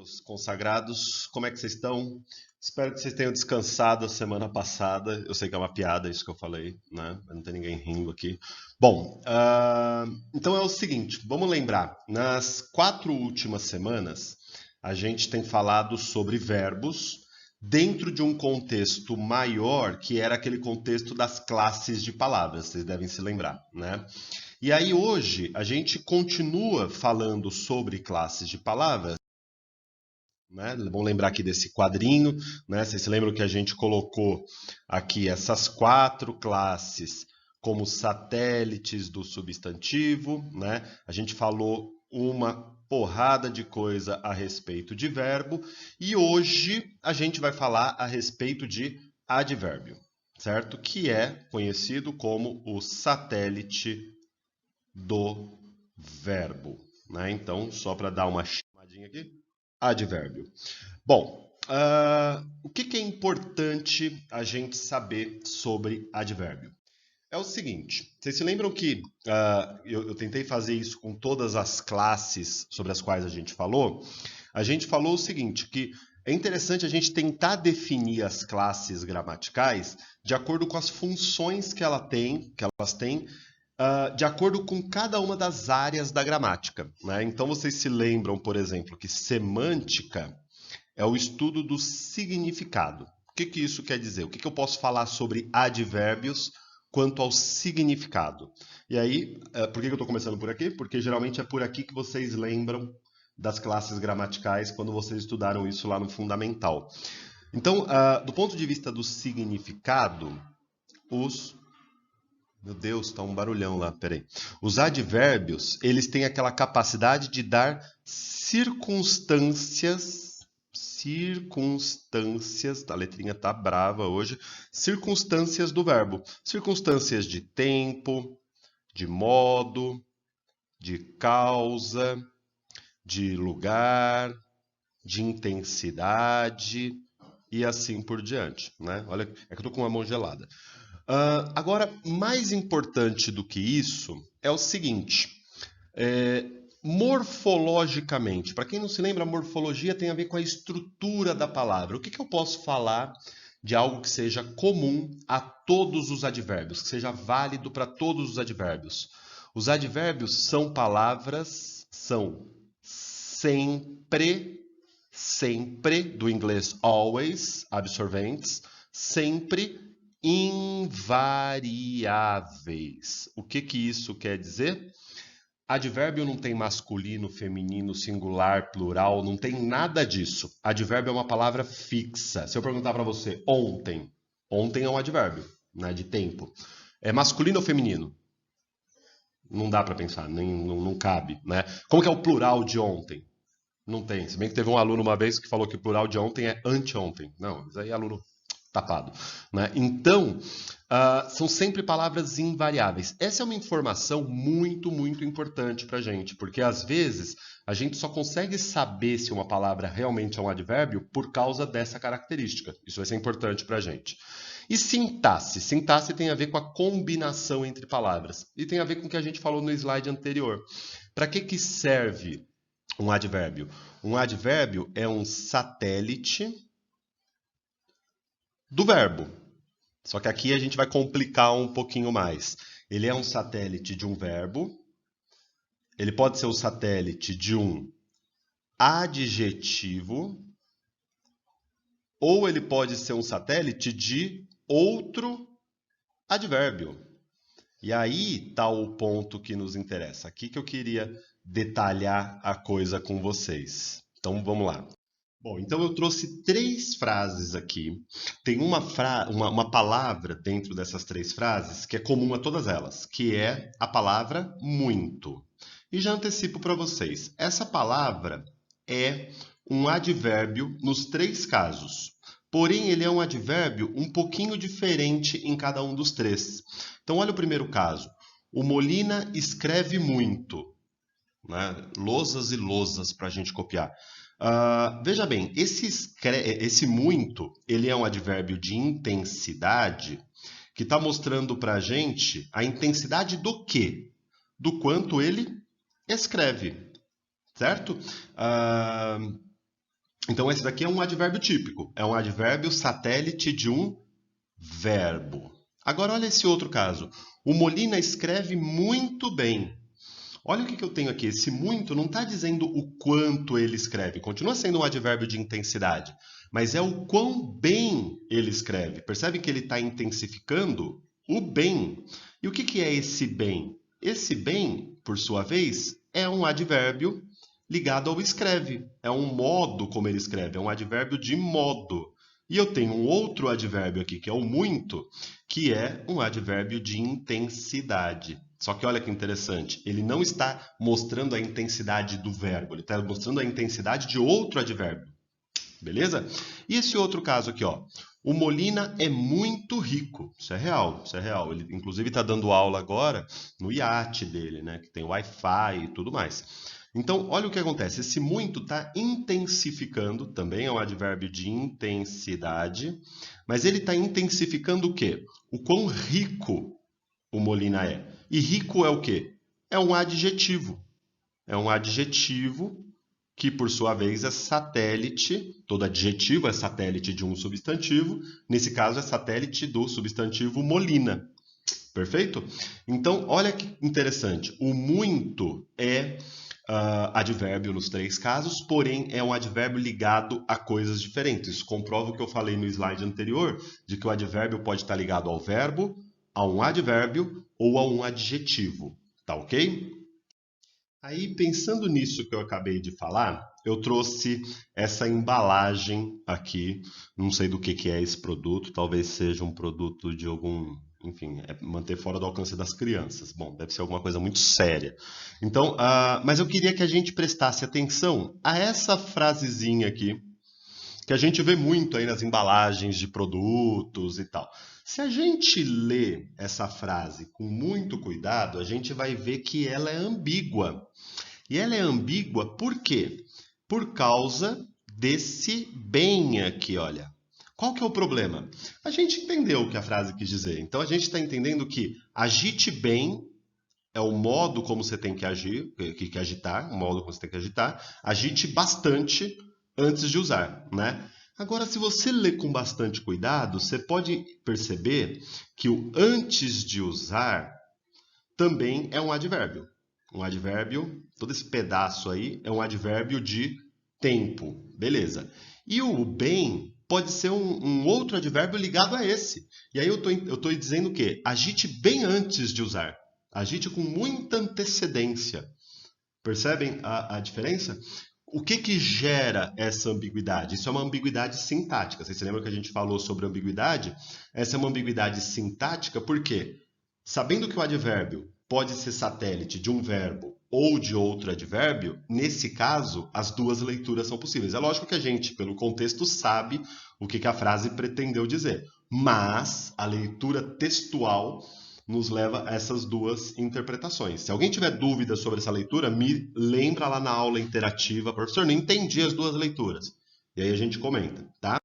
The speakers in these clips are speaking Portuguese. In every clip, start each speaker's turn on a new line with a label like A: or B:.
A: meus consagrados, como é que vocês estão? Espero que vocês tenham descansado a semana passada. Eu sei que é uma piada isso que eu falei, né? Mas não tem ninguém rindo aqui. Bom, então é o seguinte, vamos lembrar, nas 4 últimas semanas, a gente tem falado sobre verbos dentro de um contexto maior, que era aquele contexto das classes de palavras, vocês devem se lembrar, né? E aí hoje a gente continua falando sobre classes de palavras, né? Vamos lembrar aqui desse quadrinho, né? Vocês se lembram que a gente colocou aqui essas 4 classes como satélites do substantivo, né? A gente falou uma porrada de coisa a respeito de verbo e hoje a gente vai falar a respeito de advérbio, certo? Que é conhecido como o satélite do verbo, né? Então, só para dar uma chamadinha aqui, advérbio. Bom, o que é importante a gente saber sobre advérbio? É o seguinte, vocês se lembram que eu tentei fazer isso com todas as classes sobre as quais a gente falou? A gente falou o seguinte, que é interessante a gente tentar definir as classes gramaticais de acordo com as funções que elas têm, de acordo com cada uma das áreas da gramática, né? Então vocês se lembram, por exemplo, que semântica é o estudo do significado. O que isso quer dizer? O que eu posso falar sobre advérbios quanto ao significado? E aí, por que eu estou começando por aqui? Porque geralmente é por aqui que vocês lembram das classes gramaticais quando vocês estudaram isso lá no fundamental. Então, do ponto de vista do significado, Meu Deus, tá um barulhão lá, peraí. Os advérbios, eles têm aquela capacidade de dar circunstâncias, a letrinha tá brava hoje, circunstâncias do verbo. Circunstâncias de tempo, de modo, de causa, de lugar, de intensidade e assim por diante, né? Olha, é que eu tô com uma mão gelada. Agora, mais importante do que isso é o seguinte: morfologicamente, para quem não se lembra, a morfologia tem a ver com a estrutura da palavra. O que eu posso falar de algo que seja comum a todos os advérbios, que seja válido para todos os advérbios? Os advérbios são palavras, são sempre, do inglês always, absorventes, sempre invariáveis. O que isso quer dizer? Advérbio não tem masculino, feminino, singular, plural, não tem nada disso. Advérbio é uma palavra fixa. Se eu perguntar para você ontem é um advérbio, né, de tempo. É masculino ou feminino? Não dá para pensar, não cabe, né? Como que é o plural de ontem? Não tem. Se bem que teve um aluno uma vez que falou que o plural de ontem é anteontem. Não, isso aí é aluno tapado, né? Então, são sempre palavras invariáveis. Essa é uma informação muito, muito importante para a gente, porque às vezes a gente só consegue saber se uma palavra realmente é um advérbio por causa dessa característica. Isso vai ser importante para a gente. E sintaxe? Sintaxe tem a ver com a combinação entre palavras. E tem a ver com o que a gente falou no slide anterior. Para que serve um advérbio? Um advérbio é um satélite do verbo. Só que aqui a gente vai complicar um pouquinho mais. Ele é um satélite de um verbo. Ele pode ser o satélite de um adjetivo. Ou ele pode ser um satélite de outro advérbio. E aí está o ponto que nos interessa. Aqui que eu queria detalhar a coisa com vocês. Então vamos lá. Bom, então eu trouxe 3 frases aqui. Tem uma palavra dentro dessas 3 frases que é comum a todas elas, que é a palavra muito. E já antecipo para vocês, essa palavra é um advérbio nos 3 casos. Porém, ele é um advérbio um pouquinho diferente em cada um dos 3. Então, olha o primeiro caso. O Molina escreve muito. Né? Lousas e lousas para a gente copiar. Veja bem, esse muito, ele é um advérbio de intensidade que está mostrando para a gente a intensidade do quê? Do quanto ele escreve, certo? Então, esse daqui é um advérbio típico. É um advérbio satélite de um verbo. Agora, olha esse outro caso. O Molina escreve muito bem. Olha o que eu tenho aqui. Esse muito não está dizendo o quanto ele escreve. Continua sendo um advérbio de intensidade. Mas é o quão bem ele escreve. Percebe que ele está intensificando o bem. E o que é esse bem? Esse bem, por sua vez, é um advérbio ligado ao escreve. É um modo como ele escreve. É um advérbio de modo. E eu tenho um outro advérbio aqui, que é o muito, que é um advérbio de intensidade. Só que olha que interessante, ele não está mostrando a intensidade do verbo, ele está mostrando a intensidade de outro advérbio. Beleza? E esse outro caso aqui, ó. O Molina é muito rico. Isso é real, isso é real. Ele, inclusive, está dando aula agora no iate dele, né? Que tem Wi-Fi e tudo mais. Então, olha o que acontece. Esse muito está intensificando, também é um advérbio de intensidade, mas ele está intensificando o quê? O quão rico o Molina é. E rico é o quê? É um adjetivo. É um adjetivo que, por sua vez, é satélite. Todo adjetivo é satélite de um substantivo. Nesse caso, é satélite do substantivo Molina. Perfeito? Então, olha que interessante. O muito é advérbio nos três casos, porém é um advérbio ligado a coisas diferentes. Isso comprova o que eu falei no slide anterior, de que o advérbio pode estar ligado ao verbo, a um advérbio ou a um adjetivo. Tá ok? Aí, pensando nisso que eu acabei de falar, eu trouxe essa embalagem aqui. Não sei do que é esse produto, talvez seja um produto de algum, enfim, manter fora do alcance das crianças. Bom, deve ser alguma coisa muito séria. Então, mas eu queria que a gente prestasse atenção a essa frasezinha aqui, que a gente vê muito aí nas embalagens de produtos e tal. Se a gente lê essa frase com muito cuidado, a gente vai ver que ela é ambígua. E ela é ambígua por quê? Por causa desse bem aqui, olha. Qual que é o problema? A gente entendeu o que a frase quis dizer. Então a gente está entendendo que agite bem é o modo como você tem que agir, que agitar, o modo como você tem que agitar. Agite bastante antes de usar, né? Agora, se você ler com bastante cuidado, você pode perceber que o antes de usar também é um advérbio. Um advérbio, todo esse pedaço aí é um advérbio de tempo, beleza. E o bem pode ser um outro advérbio ligado a esse. E aí eu estou dizendo o quê? Agite bem antes de usar. Agite com muita antecedência. Percebem a diferença? O que gera essa ambiguidade? Isso é uma ambiguidade sintática. Vocês se lembram que a gente falou sobre ambiguidade? Essa é uma ambiguidade sintática porque, sabendo que o advérbio pode ser satélite de um verbo ou de outro advérbio, nesse caso, as duas leituras são possíveis. É lógico que a gente, pelo contexto, sabe o que a frase pretendeu dizer, mas a leitura textual nos leva a essas duas interpretações. Se alguém tiver dúvida sobre essa leitura, me lembra lá na aula interativa. Professor, não entendi as duas leituras. E aí a gente comenta, tá?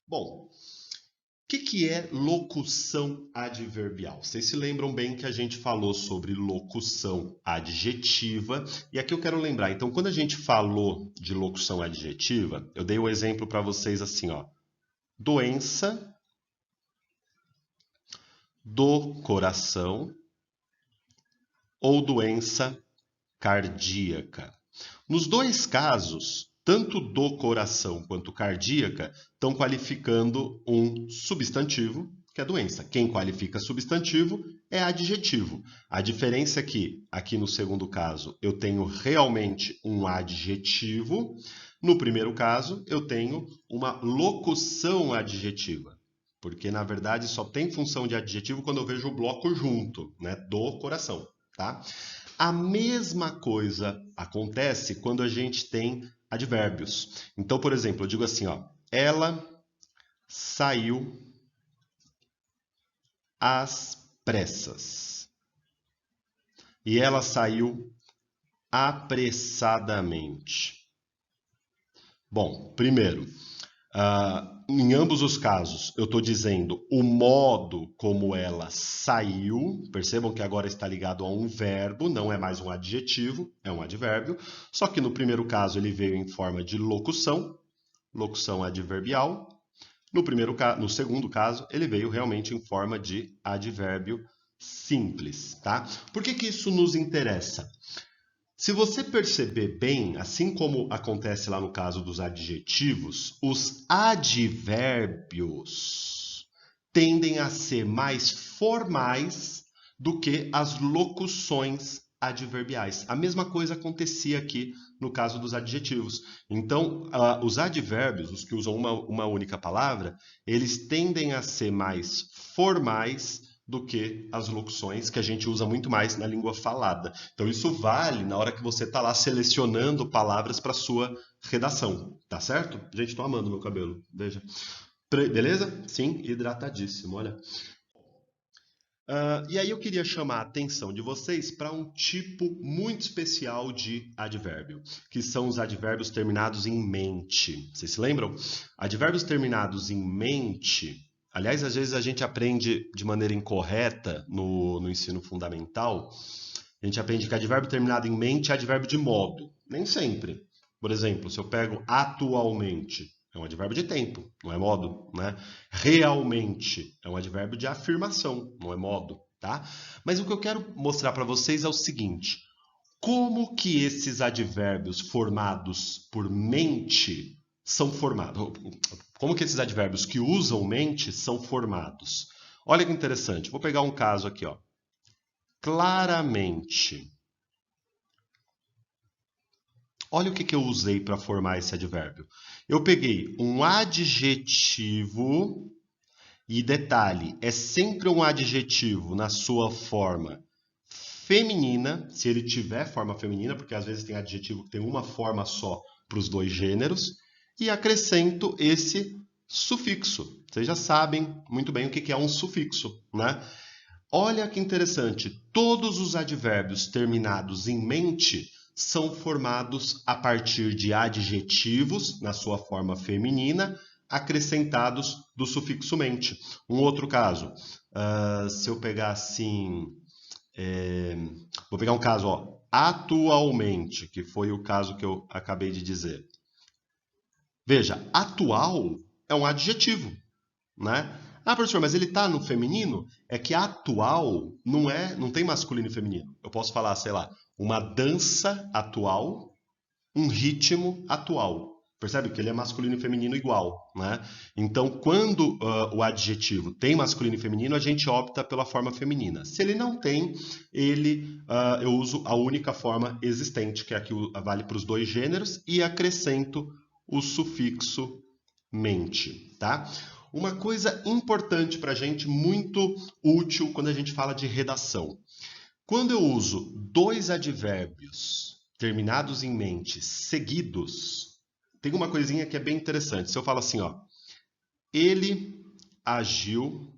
A: Bom, o que é locução adverbial? Vocês se lembram bem que a gente falou sobre locução adjetiva. E aqui eu quero lembrar, então, quando a gente falou de locução adjetiva, eu dei o exemplo para vocês assim, ó. Doença do coração ou doença cardíaca. Nos dois casos, tanto do coração quanto cardíaca estão qualificando um substantivo, que é doença. Quem qualifica substantivo é adjetivo. A diferença é que, aqui no segundo caso, eu tenho realmente um adjetivo. No primeiro caso, eu tenho uma locução adjetiva. Porque, na verdade, só tem função de adjetivo quando eu vejo o bloco junto, né, do coração, tá? A mesma coisa acontece quando a gente tem advérbios. Então, por exemplo, eu digo assim, ó, ela saiu às pressas. E ela saiu apressadamente. Bom, primeiro, em ambos os casos, eu estou dizendo o modo como ela saiu. Percebam que agora está ligado a um verbo, não é mais um adjetivo, é um advérbio. Só que no primeiro caso ele veio em forma de locução. locução adverbial. No segundo caso, ele veio realmente em forma de advérbio simples, tá? Por que que isso nos interessa? Se você perceber bem, assim como acontece lá no caso dos adjetivos, os advérbios tendem a ser mais formais do que as locuções adverbiais. A mesma coisa acontecia aqui no caso dos adjetivos. Então, os advérbios, os que usam uma única palavra, eles tendem a ser mais formais do que as locuções que a gente usa muito mais na língua falada. Então, isso vale na hora que você está lá selecionando palavras para sua redação, tá certo? Gente, estou amando meu cabelo, veja. Beleza? Sim, hidratadíssimo, olha. E aí eu queria chamar a atenção de vocês para um tipo muito especial de advérbio, que são os advérbios terminados em mente. Vocês se lembram? Advérbios terminados em mente, aliás, às vezes a gente aprende de maneira incorreta no ensino fundamental. A gente aprende que advérbio terminado em mente é advérbio de modo. Nem sempre. Por exemplo, se eu pego atualmente, é um advérbio de tempo, não é modo, né? Realmente é um advérbio de afirmação, não é modo, tá? Mas o que eu quero mostrar para vocês é o seguinte: como que esses advérbios formados por mente são formados? Como que esses advérbios que usam mente são formados? Olha que interessante. Vou pegar um caso aqui, ó. Claramente. Olha o que eu usei para formar esse advérbio. Eu peguei um adjetivo, e detalhe, é sempre um adjetivo na sua forma feminina, se ele tiver forma feminina, porque às vezes tem adjetivo que tem uma forma só para os dois gêneros, e acrescento esse sufixo. Vocês já sabem muito bem o que é um sufixo, né? Olha que interessante, todos os advérbios terminados em mente são formados a partir de adjetivos, na sua forma feminina, acrescentados do sufixo mente. Um outro caso, se eu pegar assim, vou pegar um caso, ó, atualmente, que foi o caso que eu acabei de dizer. Veja, atual é um adjetivo, né? Ah, professor, mas ele está no feminino? É que atual não tem masculino e feminino. Eu posso falar, sei lá, uma dança atual, um ritmo atual. Percebe que ele é masculino e feminino igual, né? Então, quando o adjetivo tem masculino e feminino, a gente opta pela forma feminina. Se ele não tem, eu uso a única forma existente, que é a que vale para os dois gêneros, e acrescento o sufixo mente, tá? Uma coisa importante para a gente, muito útil quando a gente fala de redação. Quando eu uso dois advérbios terminados em mente seguidos, tem uma coisinha que é bem interessante. Se eu falo assim, ó, ele agiu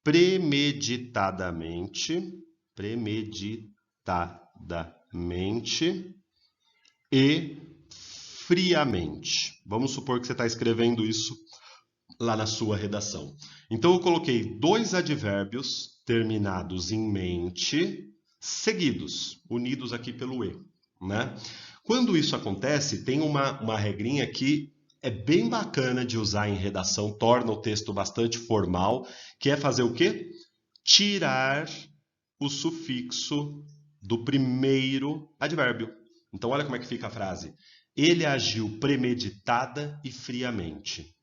A: premeditadamente e friamente. Vamos supor que você está escrevendo isso lá na sua redação. Então, eu coloquei dois advérbios terminados em mente, seguidos, unidos aqui pelo E, né? Quando isso acontece, tem uma regrinha que é bem bacana de usar em redação, torna o texto bastante formal, que é fazer o quê? Tirar o sufixo do primeiro advérbio. Então, olha como é que fica a frase. Ele agiu premeditada e friamente.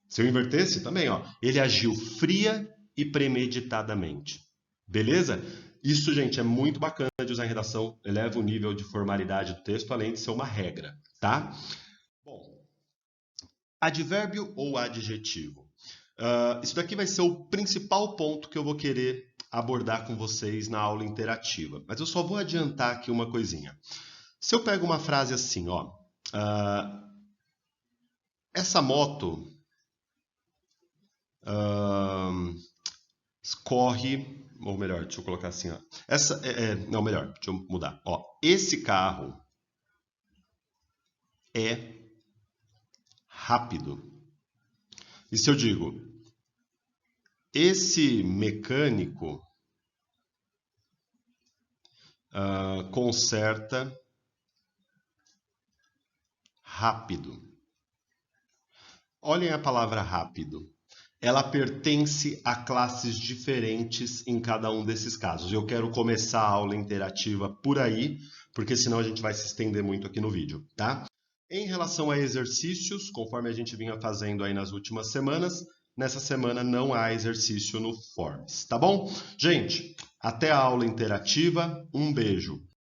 A: Se eu invertesse, também, ó. Ele agiu fria e premeditadamente. Beleza? Isso, gente, é muito bacana de usar em redação, eleva o nível de formalidade do texto, além de ser uma regra, tá? Bom, advérbio ou adjetivo? Isso daqui vai ser o principal ponto que eu vou querer abordar com vocês na aula interativa. Mas eu só vou adiantar aqui uma coisinha. Se eu pego uma frase assim, ó. Essa moto corre, ou melhor, deixa eu colocar assim, ó. Não, melhor, deixa eu mudar. Ó, esse carro é rápido. E se eu digo, esse mecânico conserta rápido. Olhem a palavra rápido. Ela pertence a classes diferentes em cada um desses casos. Eu quero começar a aula interativa por aí, porque senão a gente vai se estender muito aqui no vídeo, tá? Em relação a exercícios, conforme a gente vinha fazendo aí nas últimas semanas, nessa semana não há exercício no Forms, tá bom? Gente, até a aula interativa, um beijo.